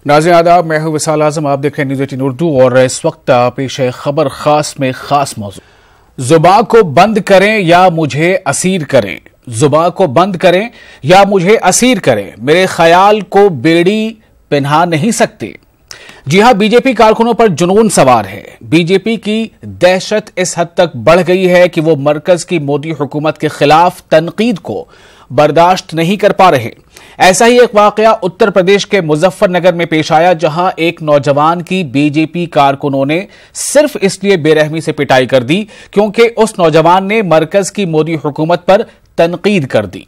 नाज़रीन आदाब, मैं हूं विसाल आजम। आप देख रहे हैं न्यूज़ 18 उर्दू और इस वक्त पेश है खबर खास में खास मौजू। जुबान को बंद करें या मुझे असीर करें, जुबान को बंद करें या मुझे असीर करें, मेरे ख्याल को बेड़ी पहना नहीं सकते। जी हां, बीजेपी कारकुनों पर जुनून सवार है। बीजेपी की दहशत इस हद तक बढ़ गई है कि वो मरकज की मोदी हुकूमत के खिलाफ तनकीद को बर्दाश्त नहीं कर पा रहे। ऐसा ही एक वाकया उत्तर प्रदेश के मुजफ्फरनगर में पेश आया, जहां एक नौजवान की बीजेपी कारकुनों ने सिर्फ इसलिए बेरहमी से पिटाई कर दी क्योंकि उस नौजवान ने मरकज की मोदी हुकूमत पर तनकीद कर दी।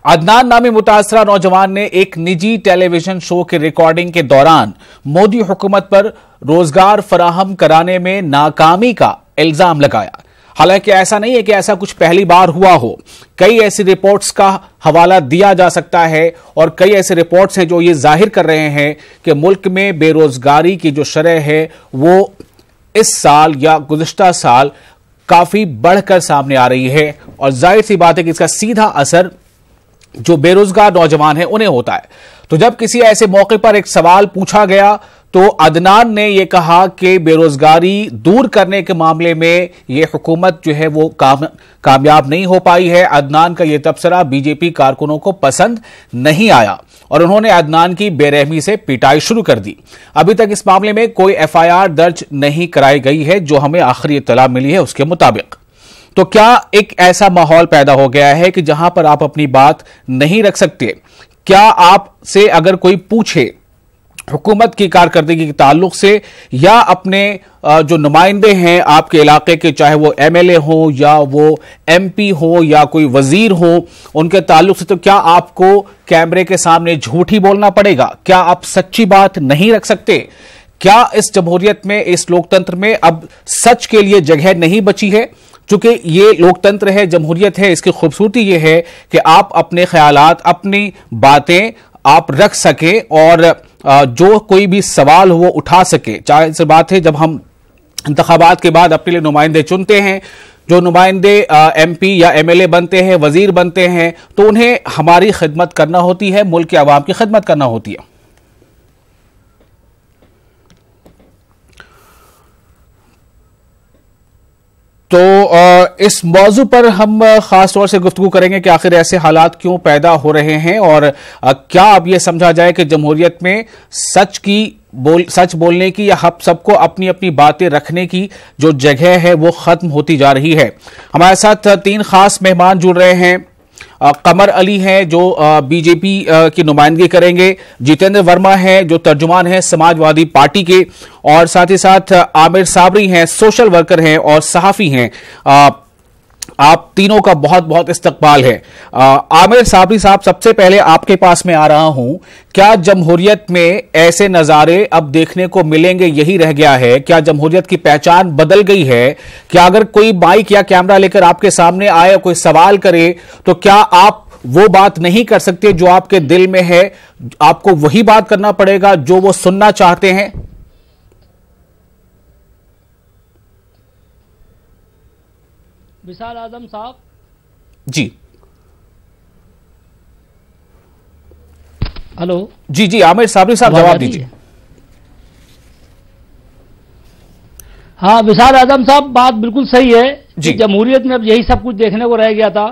अदनान नामी मुतासरा नौजवान ने एक निजी टेलीविजन शो की रिकॉर्डिंग के दौरान मोदी हुकूमत पर रोजगार फराहम कराने में नाकामी का इल्जाम लगाया। हालांकि ऐसा नहीं है कि ऐसा कुछ पहली बार हुआ हो। कई ऐसी रिपोर्ट्स का हवाला दिया जा सकता है और कई ऐसे रिपोर्ट्स हैं जो ये जाहिर कर रहे हैं कि मुल्क में बेरोजगारी की जो शरह है वो इस साल या गुज़िश्ता साल काफी बढ़कर सामने आ रही है। और जाहिर सी बात है कि इसका सीधा असर जो बेरोजगार नौजवान है उन्हें होता है। तो जब किसी ऐसे मौके पर एक सवाल पूछा गया तो अदनान ने यह कहा कि बेरोजगारी दूर करने के मामले में यह हुकूमत जो है वो कामयाब नहीं हो पाई है। अदनान का यह तबसरा बीजेपी कारकुनों को पसंद नहीं आया और उन्होंने अदनान की बेरहमी से पिटाई शुरू कर दी। अभी तक इस मामले में कोई एफआईआर दर्ज नहीं कराई गई है, जो हमें आखिरी इत्तला मिली है उसके मुताबिक। तो क्या एक ऐसा माहौल पैदा हो गया है कि जहां पर आप अपनी बात नहीं रख सकते? क्या आपसे अगर कोई पूछे हुकूमत की कारकर्दगी के ताल्लुक से या अपने जो नुमाइंदे हैं आपके इलाके के, चाहे वो एमएलए हो या वो एमपी हो या कोई वजीर हो, उनके ताल्लुक से, तो क्या आपको कैमरे के सामने झूठ ही बोलना पड़ेगा? क्या आप सच्ची बात नहीं रख सकते? क्या इस जमहूरियत में, इस लोकतंत्र में अब सच के लिए जगह नहीं बची है? चूंकि ये लोकतंत्र है, जमहूरियत है, इसकी खूबसूरती ये है कि आप अपने ख्यालात, अपनी बातें आप रख सके और जो कोई भी सवाल हो वो उठा सके। चाहे से बात है जब हम इंतखाबात के बाद अपने लिए नुमाइंदे चुनते हैं, जो नुमाइंदे एमपी या एमएलए बनते हैं, वजीर बनते हैं, तो उन्हें हमारी खिदमत करना होती है, मुल्क के अवाम की खिदमत करना होती है। तो इस मौजू पर हम खास तौर से गुफ्तगू करेंगे कि आखिर ऐसे हालात क्यों पैदा हो रहे हैं और क्या अब यह समझा जाए कि जमहूरियत में सच बोलने की या हम सबको अपनी अपनी बातें रखने की जो जगह है वो खत्म होती जा रही है। हमारे साथ तीन खास मेहमान जुड़ रहे हैं। कमर अली हैं जो बीजेपी की नुमाइंदगी करेंगे, जितेंद्र वर्मा हैं जो तर्जुमान हैं समाजवादी पार्टी के, और साथ ही साथ आमिर साबरी हैं, सोशल वर्कर हैं और सहाफी हैं। आप तीनों का बहुत बहुत इस्तकबाल है। आमिर साबरी साहब, सबसे पहले आपके पास में आ रहा हूं। क्या जमहूरियत में ऐसे नज़ारे अब देखने को मिलेंगे, यही रह गया है? क्या जमहूरियत की पहचान बदल गई है? क्या अगर कोई माइक या कैमरा लेकर आपके सामने आए, कोई सवाल करे, तो क्या आप वो बात नहीं कर सकते जो आपके दिल में है? आपको वही बात करना पड़ेगा जो वो सुनना चाहते हैं? विसाल आजम साहब जी। हेलो जी जी, आमिर साबरी साहब जवाब दीजिए। हाँ विसाल आजम साहब, बात बिल्कुल सही है कि जमहूरियत में अब यही सब कुछ देखने को रह गया था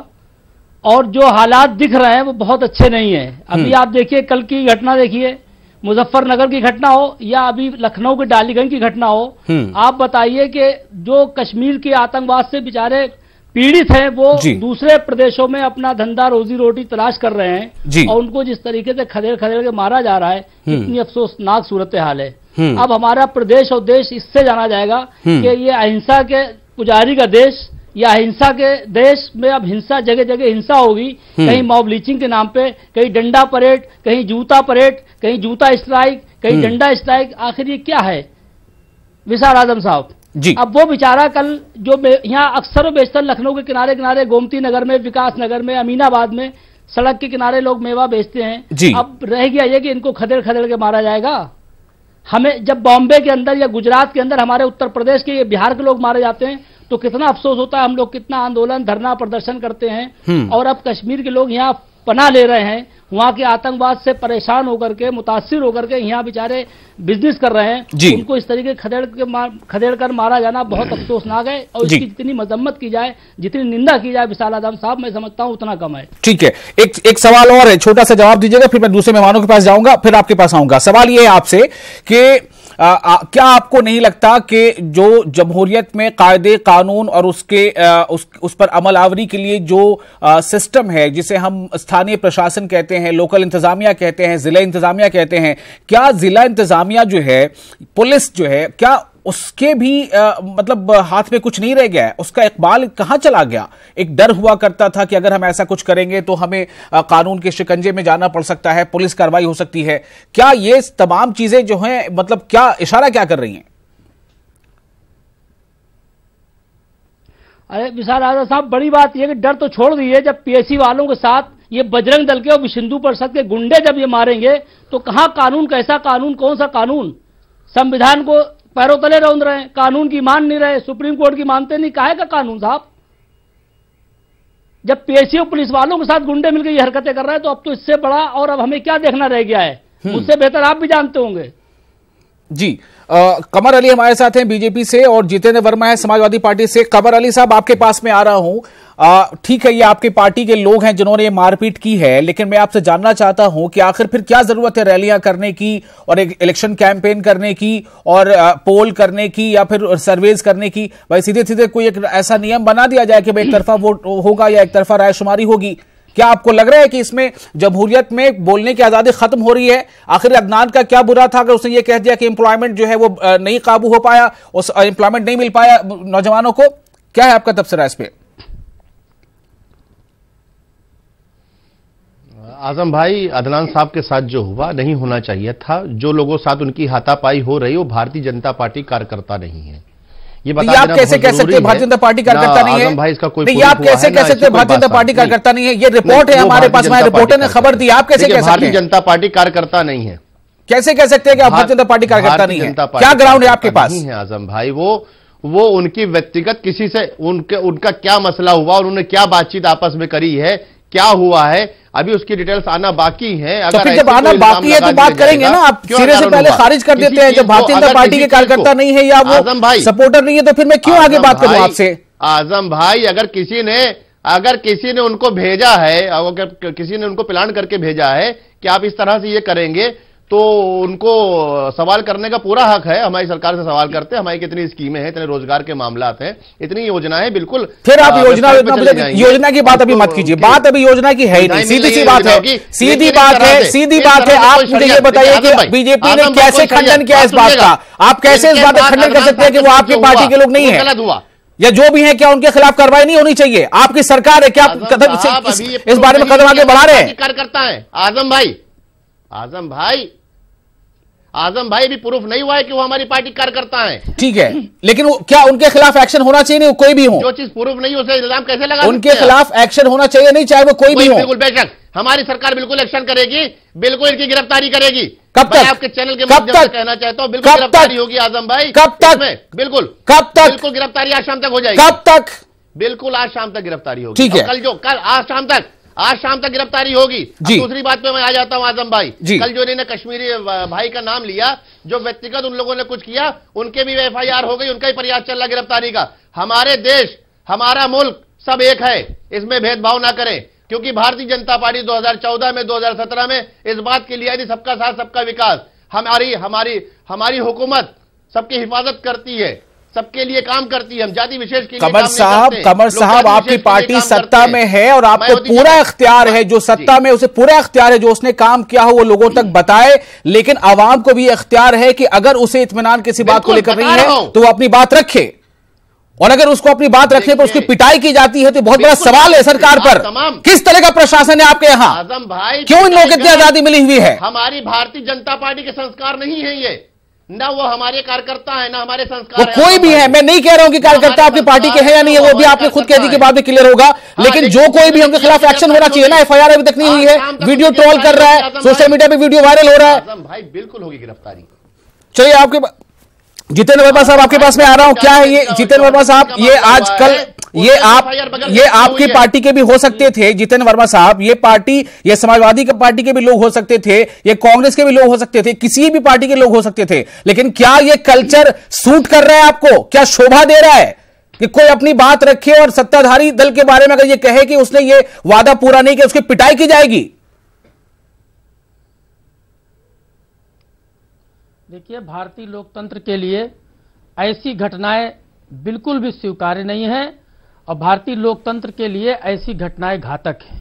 और जो हालात दिख रहे हैं वो बहुत अच्छे नहीं है। अभी आप देखिए, कल की घटना देखिए, मुजफ्फरनगर की घटना हो या अभी लखनऊ के डालीगंज की घटना हो, आप बताइए कि जो कश्मीर के आतंकवाद से बेचारे पीड़ित हैं वो दूसरे प्रदेशों में अपना धंधा रोजी रोटी तलाश कर रहे हैं और उनको जिस तरीके से खदेड़ खदेड़ के मारा जा रहा है, इतनी अफसोसनाक सूरत हाल है। अब हमारा प्रदेश और देश इससे जाना जाएगा कि ये अहिंसा के पुजारी का देश या अहिंसा के देश में अब हिंसा, जगह जगह हिंसा होगी। कहीं मॉब लीचिंग के नाम पे, कहीं डंडा परेड, कहीं जूता परेड, कहीं जूता स्ट्राइक, कहीं डंडा स्ट्राइक। आखिर ये क्या है विसाल आजम साहब? जी। अब वो बेचारा कल जो यहाँ अक्सर बेचतर लखनऊ के किनारे किनारे, गोमती नगर में, विकास नगर में, अमीनाबाद में सड़क के किनारे लोग मेवा बेचते हैं। अब रह गया ये कि इनको खदेड़ खदेड़ के मारा जाएगा। हमें जब बॉम्बे के अंदर या गुजरात के अंदर हमारे उत्तर प्रदेश के, बिहार के लोग मारे जाते हैं तो कितना अफसोस होता है। हम लोग कितना आंदोलन, धरना, प्रदर्शन करते हैं और अब कश्मीर के लोग यहाँ पनाह ले रहे हैं, वहां के आतंकवाद से परेशान होकर के, मुतासिर होकर के यहाँ बेचारे बिजनेस कर रहे हैं, उनको इस तरीके खदेड़ कर मारा जाना बहुत अफसोसनाक है। और इसकी जितनी मजम्मत की जाए, जितनी निंदा की जाए विशाल आदम साहब, मैं समझता हूं उतना कम है। ठीक है, एक सवाल और है, छोटा सा जवाब दीजिएगा, फिर मैं दूसरे मेहमानों के पास जाऊंगा, फिर आपके पास आऊंगा। सवाल यह है आपसे कि क्या आपको नहीं लगता कि जो जमहूरियत में कायदे कानून और उस पर अमल आवरी के लिए जो सिस्टम है, जिसे हम स्थानीय प्रशासन कहते हैं, लोकल इंतजामिया कहते हैं, जिला इंतजामिया कहते हैं, क्या जिला इंतजामिया जो है, पुलिस जो है, क्या उसके भी मतलब हाथ में कुछ नहीं रह गया है? उसका इकबाल कहां चला गया? एक डर हुआ करता था कि अगर हम ऐसा कुछ करेंगे तो हमें कानून के शिकंजे में जाना पड़ सकता है, पुलिस कार्रवाई हो सकती है। क्या ये तमाम चीजें जो हैं, मतलब क्या इशारा क्या कर रही हैं? अरे विशाल आजाद साहब, बड़ी बात यह कि डर तो छोड़ दीजिए, जब पीएसी वालों के साथ ये बजरंग दल के और विश्व हिंदू परिषद के गुंडे जब ये मारेंगे तो कहां कानून, कैसा कानून, कौन सा कानून? संविधान को पैरों तले रौंद रहे हैं, कानून की मान नहीं रहे, सुप्रीम कोर्ट की मानते नहीं, काहे का कानून साहब? जब पीएसी और पुलिस वालों के साथ गुंडे मिलकर ये हरकतें कर रहे हैं तो अब तो इससे बड़ा और अब हमें क्या देखना रह गया है? मुझसे बेहतर आप भी जानते होंगे। जी, कमर अली हमारे साथ हैं बीजेपी से और जितेंद्र वर्मा है समाजवादी पार्टी से। कमर अली साहब, आपके पास में आ रहा हूं। ठीक है, ये आपकी पार्टी के लोग हैं जिन्होंने ये मारपीट की है, लेकिन मैं आपसे जानना चाहता हूं कि आखिर फिर क्या जरूरत है रैलियां करने की और एक इलेक्शन कैंपेन करने की और पोल करने की या फिर सर्वेज करने की? भाई सीधे सीधे कोई एक ऐसा नियम बना दिया जाए कि भाई एक तरफा वोट होगा या एक तरफा रायशुमारी होगी। क्या आपको लग रहा है कि इसमें जमहूरियत में बोलने की आजादी खत्म हो रही है? आखिर अदनान का क्या बुरा था अगर उसने ये कह दिया कि एम्प्लॉयमेंट जो है वो नहीं काबू हो पाया, उस एम्प्लॉयमेंट नहीं मिल पाया नौजवानों को? क्या है आपका तबसरा इस पे? आजम भाई, अदनान साहब के साथ जो हुआ नहीं होना चाहिए था। जो लोगों के साथ उनकी हाथापाई हो रही, वो भारतीय जनता पार्टी कार्यकर्ता नहीं है। ये बता आप कैसे कह सकते हैं भारतीय जनता पार्टी कार्यकर्ता नहीं है? भाई, इसका कोई नहीं, आप कैसे कह सकते हैं भारतीय जनता पार्टी कार्यकर्ता नहीं है? ये रिपोर्ट है हमारे पास, रिपोर्टर ने खबर दी, आप कैसे कह सकते हैं भारतीय जनता पार्टी कार्यकर्ता नहीं है? कैसे कह सकते हैं कि आप भारतीय जनता पार्टी कार्यकर्ता नहीं है? क्या ग्राउंड है आपके पास? नहीं है आजम भाई, वो उनकी व्यक्तिगत किसी से उनका क्या मसला हुआ, उन्होंने क्या बातचीत आपस में करी है, क्या हुआ है, अभी उसकी डिटेल्स आना बाकी है। अगर तो फिर जब आना बाकी है तो बात करेंगे ना। आप सिरे से पहले खारिज कर देते हैं जब भारतीय जनता पार्टी के कार्यकर्ता नहीं है या वो सपोर्टर नहीं है, तो फिर मैं क्यों आगे बात करूं आपसे? आजम भाई, अगर किसी ने उनको भेजा है, अगर किसी ने उनको प्लान करके भेजा है कि आप इस तरह से ये करेंगे, तो उनको सवाल करने का पूरा हक है। हमारी सरकार से सवाल करते हैं, हमारी कितनी स्कीमें हैं, इतने रोजगार के मामलात हैं, इतनी योजनाएं, बिल्कुल। फिर आप योजना की बात अभी मत कीजिए, बात अभी योजना की है ही नहीं। सीधी सी बात है, सीधी बात है। आप मुझे ये बताइए कि बीजेपी ने कैसे खंडन किया इस बात का? आप कैसे इस बात का खंडन कर सकते हैं कि वो आपकी पार्टी के लोग नहीं है या जो भी है? क्या उनके खिलाफ कार्रवाई नहीं होनी चाहिए? आपकी सरकार है, क्या इस बारे में कदम आगे बढ़ा रहे हैं? कार्यकर्ता है आजम भाई भी प्रूफ नहीं हुआ है कि वो हमारी पार्टी कार्यकर्ता है। ठीक है, लेकिन क्या उनके खिलाफ एक्शन होना चाहिए? नहीं, कोई भी हो, जो चीज प्रूफ नहीं हो, उसे इल्जाम कैसे लगा? उनके खिलाफ एक्शन होना चाहिए, नहीं चाहे वो कोई भी हो। बिल्कुल, बेशक हमारी सरकार बिल्कुल एक्शन करेगी, बिल्कुल इनकी गिरफ्तारी करेगी। कब तक? आपके चैनल के माध्यम से कहना चाहता हूं, बिल्कुल गिरफ्तारी होगी आजम भाई। कब तक? बिल्कुल, कब तक? बिल्कुल गिरफ्तारी आज शाम तक हो जाएगी। कब तक? बिल्कुल आज शाम तक गिरफ्तारी होगी। ठीक है, आज शाम तक गिरफ्तारी होगी। दूसरी बात पे मैं आ जाता हूं आजम भाई। कल जो इन्होंने कश्मीरी भाई का नाम लिया, जो व्यक्तिगत उन लोगों ने कुछ किया, उनके भी एफआईआर हो गई, उनका ही प्रयास चल रहा गिरफ्तारी का। हमारे देश, हमारा मुल्क सब एक है, इसमें भेदभाव ना करें, क्योंकि भारतीय जनता पार्टी 2014 में, 2017 में इस बात के लिए आई थी, सबका साथ सबका विकास। हमारी हुकूमत सबकी हिफाजत करती है, सबके लिए काम करती है, हम जाति विशेष के लिए कमर साहब आपकी पार्टी सत्ता में है और आपको पूरा इख्तियार है, जो सत्ता में उसे पूरा इख्तियार है, जो उसने काम किया हो वो लोगों तक बताए। लेकिन आवाम को भी इख्तियार है कि अगर उसे इत्मीनान किसी बात को लेकर नहीं है तो वो अपनी बात रखे, और अगर उसको अपनी बात रखने पर उसकी पिटाई की जाती है तो बहुत बड़ा सवाल है सरकार पर। किस तरह का प्रशासन है आपके यहाँ? आजम भाई, क्यों इन लोगों को इतनी आजादी मिली हुई है? हमारी भारतीय जनता पार्टी के संस्कार नहीं है ये, ना वो हमारे कार्यकर्ता है, ना हमारे संस्कार। वो कोई भी है, मैं नहीं कह रहा हूं कि कार्यकर्ता आपकी पार्टी के हैं या नहीं है, वो भी आपने खुद कह दी के बाद में क्लियर होगा। लेकिन जो कोई भी उनके खिलाफ एक्शन होना चाहिए ना। एफआईआर अभी तक नहीं हुई है, वीडियो ट्रोल कर रहा है, सोशल मीडिया पे वीडियो वायरल हो रहा है। भाई बिल्कुल होगी गिरफ्तारी। चलिए, आपके जितेंद्र वर्मा साहब आपके पास में आ रहा हूं, क्या है ये जितेंद्र वर्मा साहब, ये आजकल ये आपकी पार्टी के भी हो सकते थे जितेंद्र वर्मा साहब, ये पार्टी, ये समाजवादी पार्टी के भी लोग हो सकते थे, ये कांग्रेस के भी लोग हो सकते थे, किसी भी पार्टी के लोग हो सकते थे, लेकिन क्या ये कल्चर सूट कर रहा है आपको? क्या शोभा दे रहा है कि कोई अपनी बात रखे और सत्ताधारी दल के बारे में अगर ये कहे कि उसने ये वादा पूरा नहीं किया उसकी पिटाई की जाएगी? देखिए, भारतीय लोकतंत्र के लिए ऐसी घटनाएं बिल्कुल भी स्वीकार्य नहीं है और भारतीय लोकतंत्र के लिए ऐसी घटनाएं घातक हैं।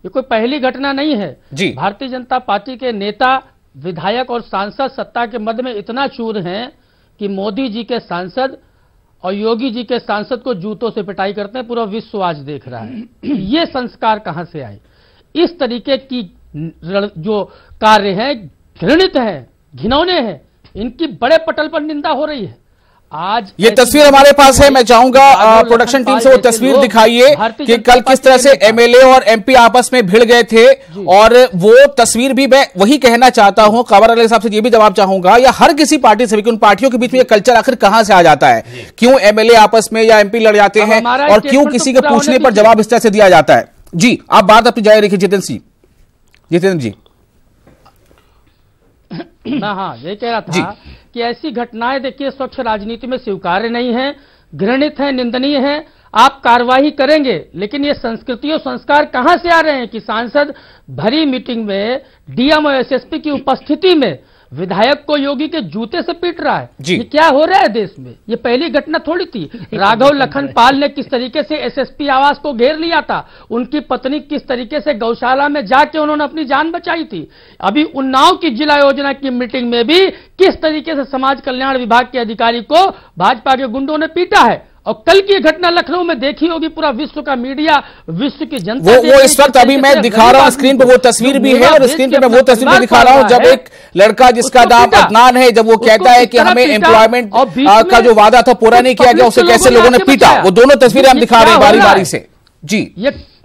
ये कोई पहली घटना नहीं है जी। भारतीय जनता पार्टी के नेता, विधायक और सांसद सत्ता के मद में इतना चूर हैं कि मोदी जी के सांसद और योगी जी के सांसद को जूतों से पिटाई करते हैं, पूरा विश्व आज देख रहा है। ये संस्कार कहां से आए? इस तरीके की जो कार्य है घृणित है, घिनौने हैं, इनकी बड़े पटल पर निंदा हो रही है। आज ये तस्वीर हमारे पास है, मैं चाहूंगा प्रोडक्शन टीम से वो तस्वीर दिखाइए कि कल किस तरह से एमएलए और एमपी आपस में भिड़ गए थे, और वो तस्वीर भी मैं वही कहना चाहता हूं, खबर वाले साहब से ये भी जवाब चाहूंगा, या हर किसी पार्टी से भी, उन पार्टियों के बीच में ये कल्चर आखिर कहां से आ जाता है? क्यों एमएलए आपस में या एमपी लड़ जाते हैं और क्यों किसी के पूछने पर जवाब इस तरह से दिया जाता है? जी, आप बात अपनी जारी रखिए जितेंद्र जी। हाँ, ये कह रहा था कि ऐसी घटनाएं देखिए स्वच्छ राजनीति में स्वीकार्य नहीं है, घृणित है, निंदनीय है। आप कार्रवाई करेंगे, लेकिन ये संस्कृति और संस्कार कहां से आ रहे हैं कि सांसद भरी मीटिंग में डीएम और एसएसपी की उपस्थिति में विधायक को योगी के जूते से पीट रहा है? ये क्या हो रहा है देश में? ये पहली घटना थोड़ी थी। राघव लखनपाल ने किस तरीके से एसएसपी आवास को घेर लिया था, उनकी पत्नी किस तरीके से गौशाला में जाके उन्होंने अपनी जान बचाई थी। अभी उन्नाव की जिला योजना की मीटिंग में भी किस तरीके से समाज कल्याण विभाग के अधिकारी को भाजपा के गुंडों ने पीटा है। और कल की घटना लखनऊ में देखी होगी, पूरा विश्व का मीडिया, विश्व की जनता वो इस वक्त अभी मैं दिखा रहा हूं स्क्रीन पे, वो तस्वीर भी है, और स्क्रीन पे मैं वो तस्वीर भी दिखा रहा हूं जब एक लड़का जिसका नाम अदनान है, जब वो कहता है कि हमें एम्प्लॉयमेंट का जो वादा था पूरा नहीं किया गया, उसे कैसे लोगों ने पीटा। वो दोनों तस्वीरें हम दिखा रहे हैं बारी बारी से। जी,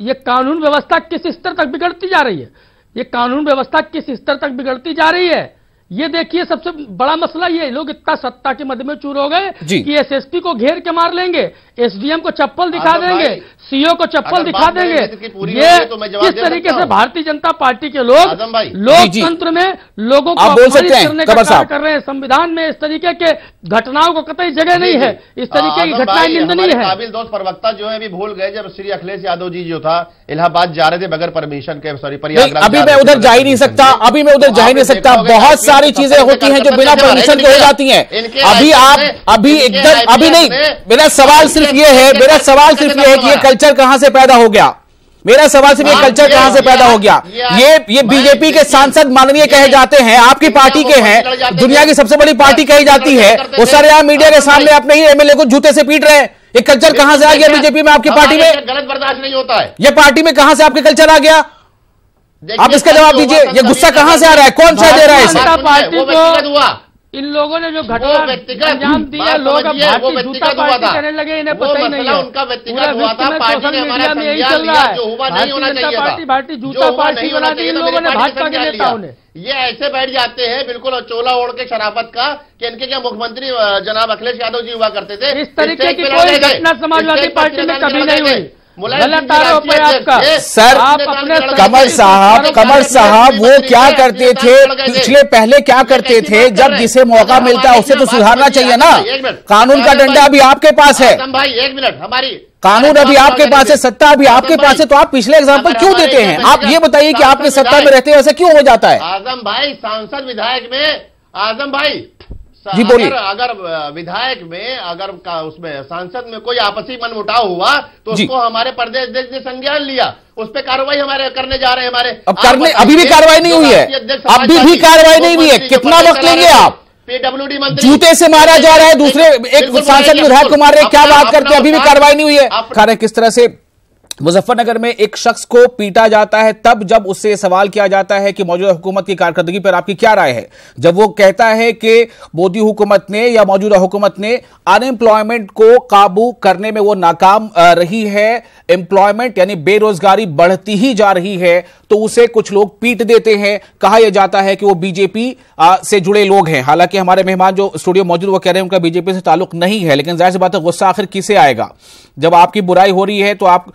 ये कानून व्यवस्था किस स्तर तक बिगड़ती जा रही है? ये कानून व्यवस्था किस स्तर तक बिगड़ती जा रही है? ये देखिए, सबसे बड़ा मसला ये, लोग इतना सत्ता के मद में चूर हो गए कि एसएसपी को घेर के मार लेंगे, एसडीएम को चप्पल दिखा देंगे, सीओ को चप्पल दिखा देंगे। ये किस तरीके से भारतीय जनता पार्टी के लोग लोकतंत्र में लोगों को अपमानित करने का कार्य कर रहे हैं। संविधान में इस तरीके के घटनाओं को कतई जगह नहीं है, इस तरीके की घटनाएं निंदनीय है। काबिल दोस्त प्रवक्ता जो है अभी भूल गए, जब श्री अखिलेश यादव जी जो था इलाहाबाद जा रहे थे बगैर परमिशन के, सॉरी प्रयागराज, अभी मैं उधर जा ही नहीं सकता, अभी मैं उधर जा ही नहीं सकता। बहुत सारी चीजें होती हैं जो बिना परमिशन के हो जाती हैं। अभी एकदम अभी नहीं, मेरा सवाल सिर्फ ये है, कि ये कल्चर कहां से पैदा हो गया? मेरा सवाल सिर्फ ये कल्चर कहां से पैदा हो गया? ये बीजेपी के सांसद माननीय कहे जाते हैं, आपकी पार्टी के हैं, दुनिया की सबसे बड़ी पार्टी कही जाती है, वो सरेआम मीडिया के सामने अपने ही एमएलए को जूते से पीट रहे हैं। ये कल्चर कहां से आ गया बीजेपी में, आपकी पार्टी में? गलत बर्दाश्त नहीं होता है। ये पार्टी में कहां से आपके कल्चर आ गया? आप इसका जवाब दीजिए। ये गुस्सा कहां से आ रहा है, कौन सा दे रहा है इसे? पार्टी को इन लोगों ने जो घटना अंजाम दिया, लोग अब भारतीय जूता पार्टी करने लगे, इन्हें पता ही नहीं है। उनका व्यक्तिगत हुआ था, पार्टी ने हमारा में यही चल रहा है। भारतीय जूता पार्टी बना दी इन लोगों ने, भाजपा के नेताओं ने। ये ऐसे बैठ जाते हैं बिल्कुल चोला ओढ़ के शराफत का, कि इनके क्या मुख्यमंत्री जनाब अखिलेश यादव जी हुआ करते थे। इस तरीके की कोई घटना समाजवादी पार्टी में कभी नहीं हुई। सर कमर साहब वो क्या करते थे पिछले, पहले क्या करते थे, जब जिसे मौका मिलता है उसे तो सुधारना चाहिए ना। कानून का डंडा अभी आपके पास है, भाई एक मिनट, हमारी कानून अभी आपके पास है, सत्ता अभी आपके पास है, तो आप पिछले एग्जाम्पल क्यों देते हैं? आप ये बताइए कि आपके सत्ता में रहते हैं ऐसा क्यों हो जाता है? आजम भाई, सांसद विधायक में, आजम भाई जी बोलिए। अगर विधायक में, अगर उसमें सांसद में कोई आपसी मनमुटाव हुआ तो उसको हमारे प्रदेश अध्यक्ष ने संज्ञान लिया, उस पर कार्रवाई हमारे करने जा रहे हैं। हमारे अब करने अभी भी कार्रवाई नहीं हुई है, अभी भी कार्रवाई नहीं हुई है। कितना वक्त लेंगे आप? पीडब्ल्यूडी मंत्री जूते से मारा जा रहा है, दूसरे एक सांसद विधायक को मार रहे, क्या बात करते हैं? अभी भी कार्रवाई नहीं हुई है। खैर, किस तरह से मुजफ्फरनगर में एक शख्स को पीटा जाता है, तब जब उससे सवाल किया जाता है कि मौजूदा हुकूमत की कारकर्दगी पर आपकी क्या राय है, जब वो कहता है कि मोदी हुकूमत ने या मौजूदा हुकूमत ने अनएम्प्लॉयमेंट को काबू करने में वो नाकाम रही है, एम्प्लॉयमेंट यानी बेरोजगारी बढ़ती ही जा रही है, तो उसे कुछ लोग पीट देते हैं। कहा यह जाता है कि वो बीजेपी से जुड़े लोग हैं। हालांकि हमारे मेहमान जो स्टूडियो मौजूद वो कह रहे हैं उनका बीजेपी से ताल्लुक नहीं है, लेकिन जाहिर सी बात है गुस्सा आखिर किसे आएगा? जब आपकी बुराई हो रही है तो आप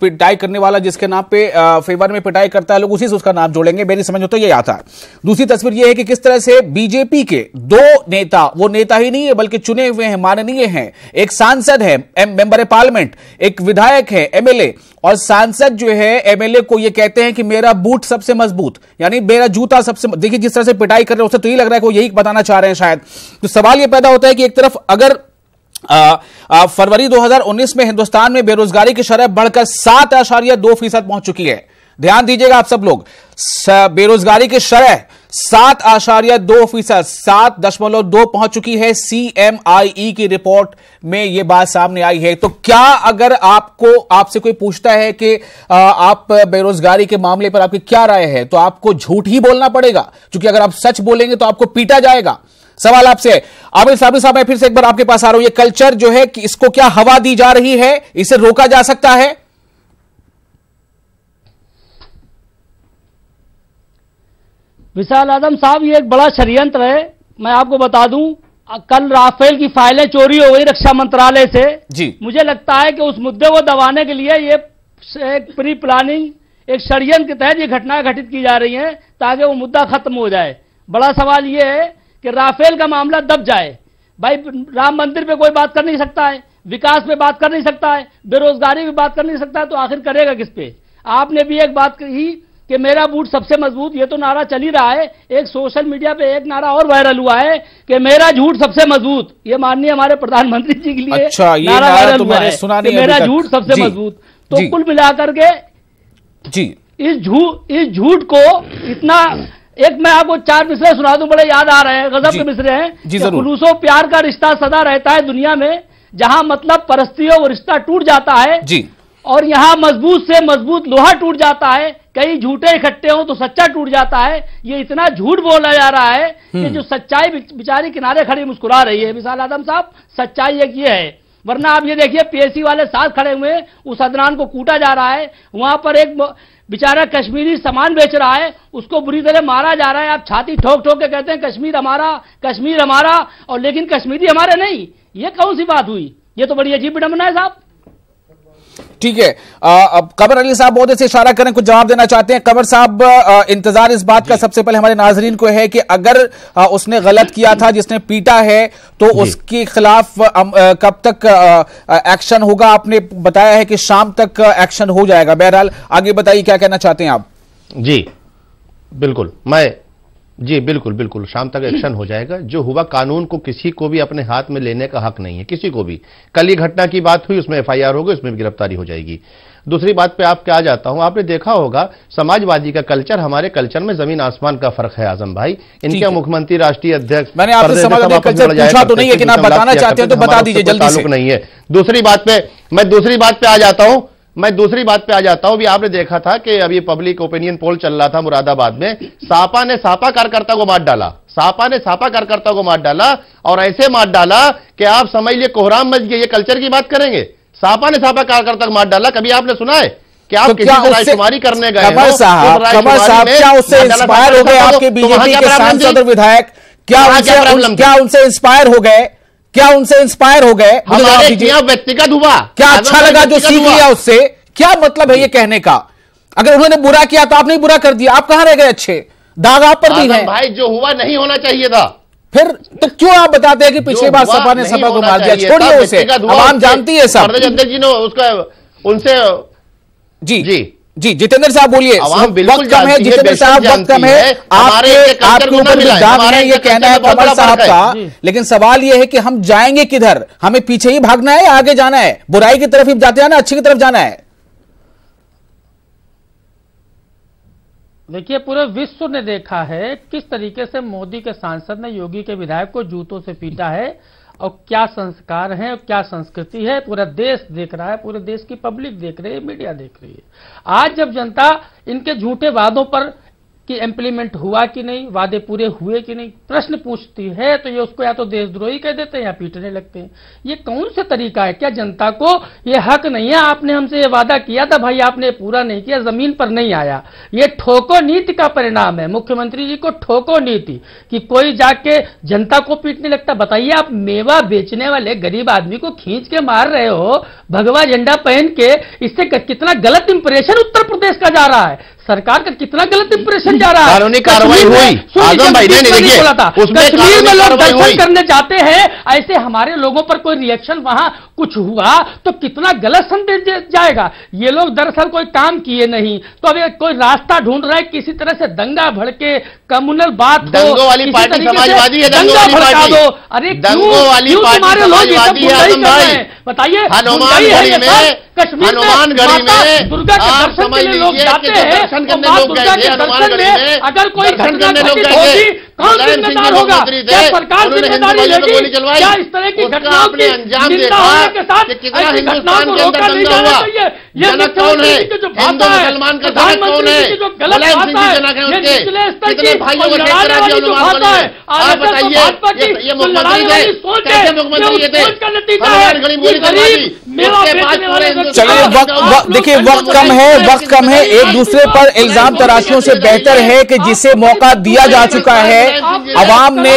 पिटाई करने वाला जिसके नाम पे फेवर में पिटाई करता है लोग उसी से उसका नाम जोड़ेंगे। मेरी समझ में तो ये आता है। दूसरी तस्वीर यह है कि किस तरह से बीजेपी के दो नेता, वो नेता ही नहीं है बल्कि चुने हुए हैं, माननीय हैं, एक सांसद है, मेंबर पार्लियामेंट, एक विधायक है, एमएलए, और सांसद जो है एमएलए को ये कहते हैं कि मेरा बूट सबसे मजबूत, यानी मेरा जूता सबसे। देखिए जिस तरह से पिटाई कर रहे हैं उससे तो यही लग रहा है कि वो यही बताना चाह रहे हैं शायद। तो सवाल यह पैदा होता है कि एक तरफ अगर फरवरी 2019 में हिंदुस्तान में बेरोजगारी की शरह बढ़कर 7.2% पहुंच चुकी है। ध्यान दीजिएगा आप सब लोग, बेरोजगारी की शरह 7.2%, 7.2 पहुंच चुकी है। CMIE की रिपोर्ट में यह बात सामने आई है। तो क्या अगर आपसे कोई पूछता है कि आप बेरोजगारी के मामले पर आपकी क्या राय है, तो आपको झूठ ही बोलना पड़ेगा, क्योंकि अगर आप सच बोलेंगे तो आपको पीटा जाएगा। सवाल आपसे, आबिद साहब मैं फिर से एक बार आपके पास आ रहा हूं। ये कल्चर जो है कि इसको क्या हवा दी जा रही है, इसे रोका जा सकता है? विशाल आदम साहब, ये एक बड़ा षड्यंत्र है। मैं आपको बता दूं, कल राफेल की फाइलें चोरी हो गई रक्षा मंत्रालय से जी। मुझे लगता है कि उस मुद्दे को दबाने के लिए ये एक प्री प्लानिंग, एक षड्यंत्र के तहत ये घटनाएं घटित की जा रही हैं ताकि वो मुद्दा खत्म हो जाए। बड़ा सवाल ये है कि राफेल का मामला दब जाए। भाई राम मंदिर पे कोई बात कर नहीं सकता है, विकास पे बात कर नहीं सकता है, बेरोजगारी पे बात कर नहीं सकता है, तो आखिर करेगा किस पे? आपने भी एक बात कही कि मेरा बूट सबसे मजबूत, ये तो नारा चल ही रहा है। एक सोशल मीडिया पे एक नारा और वायरल हुआ है कि मेरा झूठ सबसे मजबूत। ये माननीय हमारे प्रधानमंत्री जी के लिए अच्छा, ये नारा वायरल हुआ है कि मेरा झूठ सबसे मजबूत। तो कुल मिलाकर के जी इस झूठ को इतना, एक मैं आपको 4 मिसरे सुना दूं, बड़े याद आ रहे हैं, गजब के मिसरे हैं। खुलूसो प्यार का रिश्ता सदा रहता है दुनिया में, जहां मतलब परस्ती हो वो रिश्ता टूट जाता है जी, और यहां मजबूत से मजबूत लोहा टूट जाता है। कई झूठे इकट्ठे हो तो सच्चा टूट जाता है। ये इतना झूठ बोला जा रहा है कि जो सच्चाई बेचारी किनारे खड़ी मुस्कुरा रही है। विशाल आदम साहब, सच्चाई एक ये है, वरना आप ये देखिए पीएससी वाले साथ खड़े हुए, उस अदनान को कूटा जा रहा है। वहां पर एक बेचारा कश्मीरी सामान बेच रहा है, उसको बुरी तरह मारा जा रहा है। आप छाती ठोक ठोक के कहते हैं कश्मीर हमारा, और लेकिन कश्मीरी हमारे नहीं। ये कौन सी बात हुई? ये तो बड़ी अजीब विडंबना है साहब। ठीक है, अब कमर अली साहब बहुत से इशारा करें, कुछ जवाब देना चाहते हैं। कमर साहब, इंतजार इस बात का सबसे पहले हमारे नाजरीन को है कि अगर उसने गलत किया था, जिसने पीटा है, तो उसके खिलाफ कब तक एक्शन होगा? आपने बताया है कि शाम तक एक्शन हो जाएगा। बहरहाल आगे बताइए क्या कहना चाहते हैं आप। जी बिल्कुल शाम तक एक्शन हो जाएगा। जो हुआ, कानून को किसी को भी अपने हाथ में लेने का हक नहीं है, किसी को भी। कल ही घटना की बात हुई, उसमें FIR होगी, उसमें भी गिरफ्तारी हो जाएगी। दूसरी बात पे आप क्या जाता हूं, आपने देखा होगा समाजवादी का कल्चर हमारे कल्चर में जमीन आसमान का फर्क है। आजम भाई, इनके मुख्यमंत्री, राष्ट्रीय अध्यक्ष, मैंने आपसे समाजवादी कल्चर पूछा तो नहीं है, लेकिन आप बताना चाहते हैं तो बता दीजिए जल्दी से। नहीं है। दूसरी बात पे आ जाता हूं। अभी आपने देखा था कि अभी पब्लिक ओपिनियन पोल चल रहा था मुरादाबाद में, सापा ने सापा कार्यकर्ता को मार डाला, और ऐसे मार डाला कि आप समझ लिए कोहराम मच गए। ये कल्चर की बात करेंगे, सापा ने सापा कार्यकर्ता को मार डाला। कभी आपने सुना है कि आप किसी से रायशुमारी करने गए? कमर साहब, क्या उससे इंस्पायर हो गए आपके बीजेपी के सांसद और विधायक? क्या उनसे इंस्पायर हो गए? हमारे यहाँ व्यक्तिगत हुआ, क्या अच्छा लगा जो सीख लिया उससे? क्या मतलब है ये कहने का? अगर उन्होंने बुरा किया तो आपने बुरा कर दिया, आप कहां रह गए अच्छे? दाग आप पर भी है भाई। जो हुआ नहीं होना चाहिए था, फिर तो क्यों आप बताते हैं कि पिछली बार सपा ने सपा को मार दिया? छोड़िए उसे, आवाम जानती है सब। अध्यक्ष जी ने उसका उनसे जी जितेंद्र साहब बोलिए। वक्त कम है जितेंद्र साहब, वक्त कम है। आपके ऊपर इल्जाम है, ये कहना है कमल साहब का, लेकिन सवाल ये है कि हम जाएंगे किधर? हमें पीछे ही भागना है या आगे जाना है? बुराई की तरफ ही जाते हैं ना, अच्छी की तरफ जाना है? देखिए, पूरे विश्व ने देखा है किस तरीके से मोदी के सांसद ने योगी के विधायक को जूतों से पीटा है, और क्या संस्कार है और क्या संस्कृति है। पूरा देश देख रहा है, पूरे देश की पब्लिक देख रही है, मीडिया देख रही है। आज जब जनता इनके झूठे वादों पर कि इम्प्लीमेंट हुआ कि नहीं, वादे पूरे हुए कि नहीं, प्रश्न पूछती है तो ये उसको या तो देशद्रोही कह देते हैं या पीटने लगते हैं। ये कौन सा तरीका है? क्या जनता को ये हक नहीं है? आपने हमसे ये वादा किया था भाई, आपने पूरा नहीं किया, जमीन पर नहीं आया। ये ठोको नीति का परिणाम है। मुख्यमंत्री जी को ठोको नीति कि कोई जाके जनता को पीटने लगता। बताइए, आप मेवा बेचने वाले गरीब आदमी को खींच के मार रहे हो भगवा झंडा पहन के, इससे कितना गलत इंप्रेशन उत्तर प्रदेश का जा रहा है, सरकार का कितना गलत इंप्रेशन जा रहा है। कानूनी कार्रवाई हुई आजम भाई ने नहीं बोला था। कश्मीर में लोग दर्शन करने जाते हैं, ऐसे हमारे लोगों पर कोई रिएक्शन वहां कुछ हुआ तो कितना गलत संदेश जाएगा। ये लोग दरअसल कोई काम किए नहीं, तो अब कोई रास्ता ढूंढ रहा है किसी तरह से दंगा भड़के, कम्युनल बात हो, दंगों वाली पार्टी समाजवादी है, दंगा भड़का दो। अरे दंगों वाली पार्टी समाजवादी है आजम भाई। बताइए, हनुमानगढ़ी में कश्मीर में दुर्गा के दर्शन के लिए लोग जाते हैं, तो मां दुर्गा के दर्शन में अगर कोई घटना घटित होगी कौन जिम्मेदार होगा? क्या सरकार जिम्मेदारी लेगी? क्या इस तरह की घटनाओं की निंदा होने के साथ ऐसी घटनाओं को रोका नहीं जाना चाहिए? ये मुख्यमंत्री की जो भाषा है, प्रधानमंत्री की जो गलत भाषा है, ये निचले स्तर की लड़ाने वाली जो भाषा है, भाजपा की लड़ाने वाली सोच है, सोच का नतीजा है। गरीब मेवा बेचने वाले चलिए, वक्त देखिए, वक्त कम है। एक दूसरे पर इल्जाम तराशियों से बेहतर है कि जिसे मौका दिया जा चुका है, अवाम ने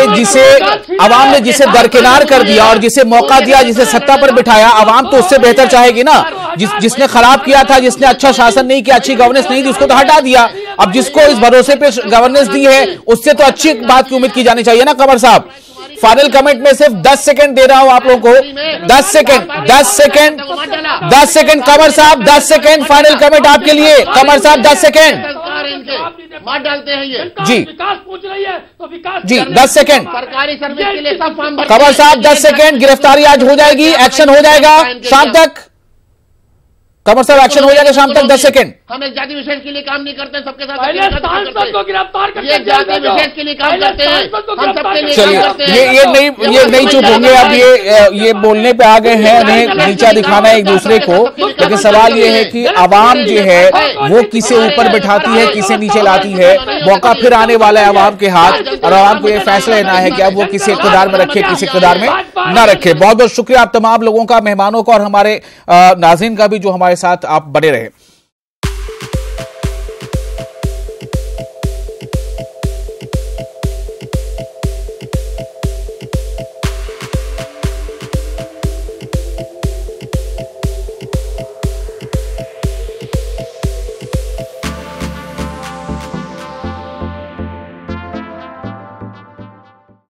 जिसे दरकिनार कर दिया और जिसे मौका दिया, जिसे सत्ता पर बिठाया, अवाम तो उससे बेहतर चाहेगी ना। जिसने खराब किया था, जिसने अच्छा शासन नहीं किया, अच्छी गवर्नेंस नहीं दी, उसको तो हटा दिया। अब जिसको इस भरोसे पे गवर्नेंस दी है, उससे तो अच्छी बात की उम्मीद की जानी चाहिए ना। कमर साहब, फाइनल कमेंट में सिर्फ 10 सेकंड दे रहा हूं आप लोगों को। 10 सेकंड कमर साहब, 10 सेकंड फाइनल कमेंट आपके लिए। कमर साहब 10 सेकंड मार डालते हैं ये जी। विकास पूछ रही है तो विकास जी 10 सेकंड सरकारी सर्विस के लिए सब फॉर्म भरते कमर साहब 10 सेकंड। गिरफ्तारी आज हो जाएगी, एक्शन हो जाएगा शाम तक। कमर साहब एक्शन हो जाएगा शाम तक। 10 सेकंड। हम एक जाति विशेष के लिए काम नहीं करते, सबके साथ सांसद को गिरफ्तार करके जाति विशेष के लिए काम करते हैं, हम सबके लिए चलिए, ये नहीं चुप होंगे। अब ये बोलने पे आ गए हैं, उन्हें नीचा दिखाना एक दूसरे को। लेकिन सवाल ये है कि अवाम जो है वो किसे ऊपर बैठाती है, किसे नीचे लाती है। मौका फिर आने वाला है अवाम के हाथ, और अवाम को ये फैसला लेना है कि अब वो किसी इक़्तिदार में रखे, किसी इक़्तिदार में न रखे। बहुत बहुत शुक्रिया आप तमाम लोगों का, मेहमानों का और हमारे नाज़रीन का भी जो हमारे साथ आप बने रहे।